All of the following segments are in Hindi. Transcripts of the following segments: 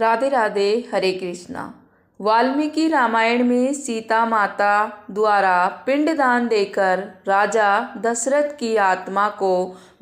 राधे राधे, हरे कृष्णा। वाल्मीकि रामायण में सीता माता द्वारा पिंडदान देकर राजा दशरथ की आत्मा को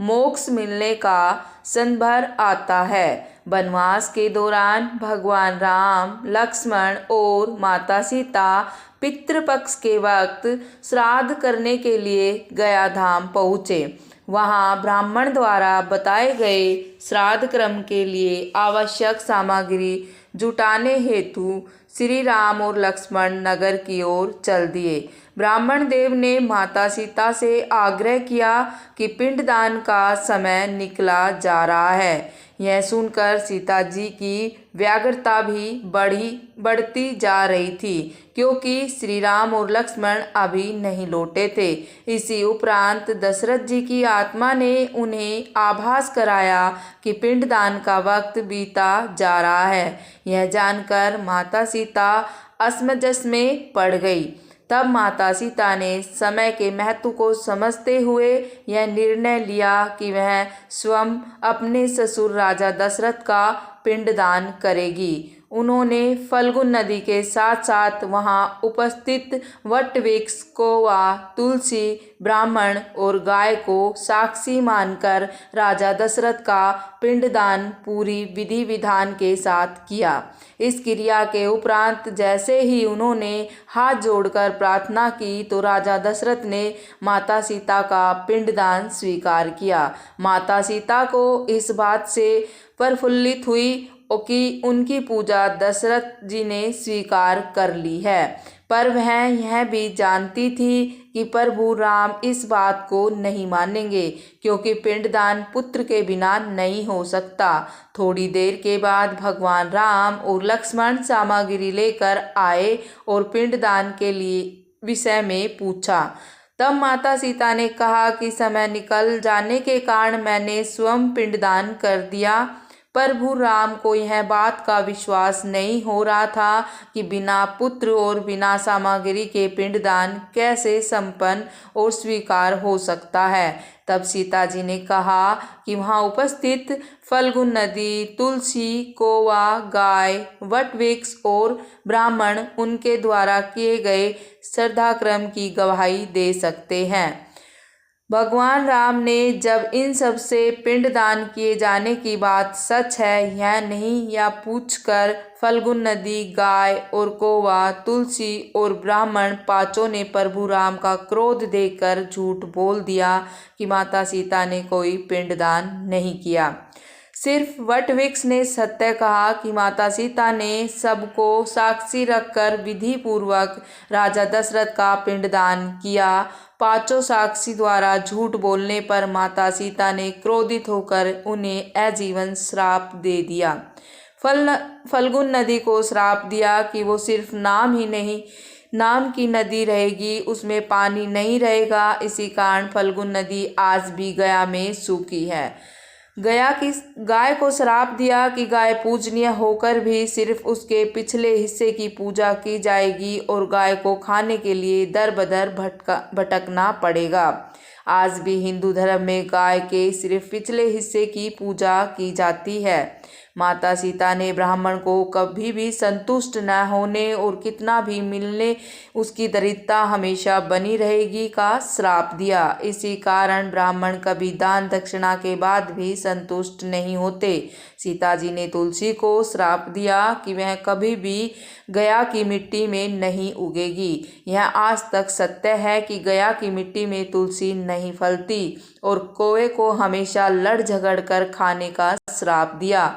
मोक्ष मिलने का संदर्भ आता है। वनवास के दौरान भगवान राम, लक्ष्मण और माता सीता पितृपक्ष के वक्त श्राद्ध करने के लिए गया धाम पहुँचे। वहाँ ब्राह्मण द्वारा बताए गए श्राद्ध क्रम के लिए आवश्यक सामग्री जुटाने हेतु श्री राम और लक्ष्मण नगर की ओर चल दिए। ब्राह्मण देव ने माता सीता से आग्रह किया कि पिंडदान का समय निकला जा रहा है। यह सुनकर सीता जी की व्याकुलता भी बढ़ती जा रही थी, क्योंकि श्री राम और लक्ष्मण अभी नहीं लौटे थे। इसी उपरांत दशरथ जी की आत्मा ने उन्हें आभास कराया कि पिंडदान का वक्त बीता जा रहा है। यह जानकर माता सीता असमंजस में पड़ गई। तब माता सीता ने समय के महत्व को समझते हुए यह निर्णय लिया कि वह स्वयं अपने ससुर राजा दशरथ का पिंडदान करेगी। उन्होंने फल्गु नदी के साथ साथ वहां उपस्थित वट वृक्ष को व तुलसी, ब्राह्मण और गाय को साक्षी मानकर राजा दशरथ का पिंडदान पूरी विधि विधान के साथ किया। इस क्रिया के उपरांत जैसे ही उन्होंने हाथ जोड़कर प्रार्थना की तो राजा दशरथ ने माता सीता का पिंडदान स्वीकार किया। माता सीता को इस बात से प्रफुल्लित हुई कि उनकी पूजा दशरथ जी ने स्वीकार कर ली है, पर वह यह भी जानती थी कि प्रभु राम इस बात को नहीं मानेंगे, क्योंकि पिंडदान पुत्र के बिना नहीं हो सकता। थोड़ी देर के बाद भगवान राम और लक्ष्मण सामग्री लेकर आए और पिंडदान के लिए विषय में पूछा। तब माता सीता ने कहा कि समय निकल जाने के कारण मैंने स्वयं पिंडदान कर दिया। प्रभु राम को यह बात का विश्वास नहीं हो रहा था कि बिना पुत्र और बिना सामग्री के पिंडदान कैसे संपन्न और स्वीकार हो सकता है। तब सीता जी ने कहा कि वहाँ उपस्थित फल्गु नदी, तुलसी, कौवा, गाय, वट वृक्ष और ब्राह्मण उनके द्वारा किए गए श्रद्धाक्रम की गवाही दे सकते हैं। भगवान राम ने जब इन सब से पिंडदान किए जाने की बात सच है या नहीं या पूछकर फल्गु नदी, गाय और कौवा, तुलसी और ब्राह्मण पांचों ने प्रभु राम का क्रोध देखकर झूठ बोल दिया कि माता सीता ने कोई पिंडदान नहीं किया। सिर्फ वट वृक्ष ने सत्य कहा कि माता सीता ने सबको साक्षी रखकर विधि पूर्वक राजा दशरथ का पिंडदान किया। पांचों साक्षी द्वारा झूठ बोलने पर माता सीता ने क्रोधित होकर उन्हें आजीवन श्राप दे दिया। फल्गु नदी को श्राप दिया कि वो सिर्फ नाम की नदी रहेगी, उसमें पानी नहीं रहेगा। इसी कारण फल्गु नदी आज भी गया में सूखी है। गया की गाय को श्राप दिया कि गाय पूजनीय होकर भी सिर्फ उसके पिछले हिस्से की पूजा की जाएगी और गाय को खाने के लिए दर बदर भटकना पड़ेगा। आज भी हिंदू धर्म में गाय के सिर्फ पिछले हिस्से की पूजा की जाती है। माता सीता ने ब्राह्मण को कभी भी संतुष्ट न होने और कितना भी मिलने उसकी दरिद्रता हमेशा बनी रहेगी का श्राप दिया। इसी कारण ब्राह्मण कभी दान दक्षिणा के बाद भी संतुष्ट नहीं होते। सीता जी ने तुलसी को श्राप दिया कि वह कभी भी गया की मिट्टी में नहीं उगेगी। यह आज तक सत्य है कि गया की मिट्टी में तुलसी नहीं फलती। और कौवे को हमेशा लड़ झगड़ कर खाने का श्राप दिया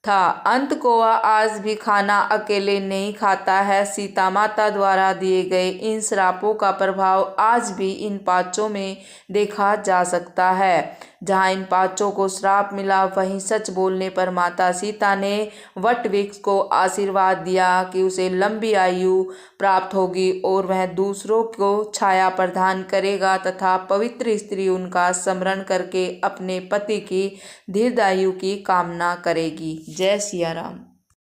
था। अंत कौवा आज भी खाना अकेले नहीं खाता है। सीता माता द्वारा दिए गए इन श्रापों का प्रभाव आज भी इन पांचों में देखा जा सकता है। जहाँ इन पांचों को श्राप मिला वहीं सच बोलने पर माता सीता ने वट वृक्ष को आशीर्वाद दिया कि उसे लंबी आयु प्राप्त होगी और वह दूसरों को छाया प्रदान करेगा तथा पवित्र स्त्री उनका स्मरण करके अपने पति की दीर्घायु की कामना करेगी। जय सिया राम।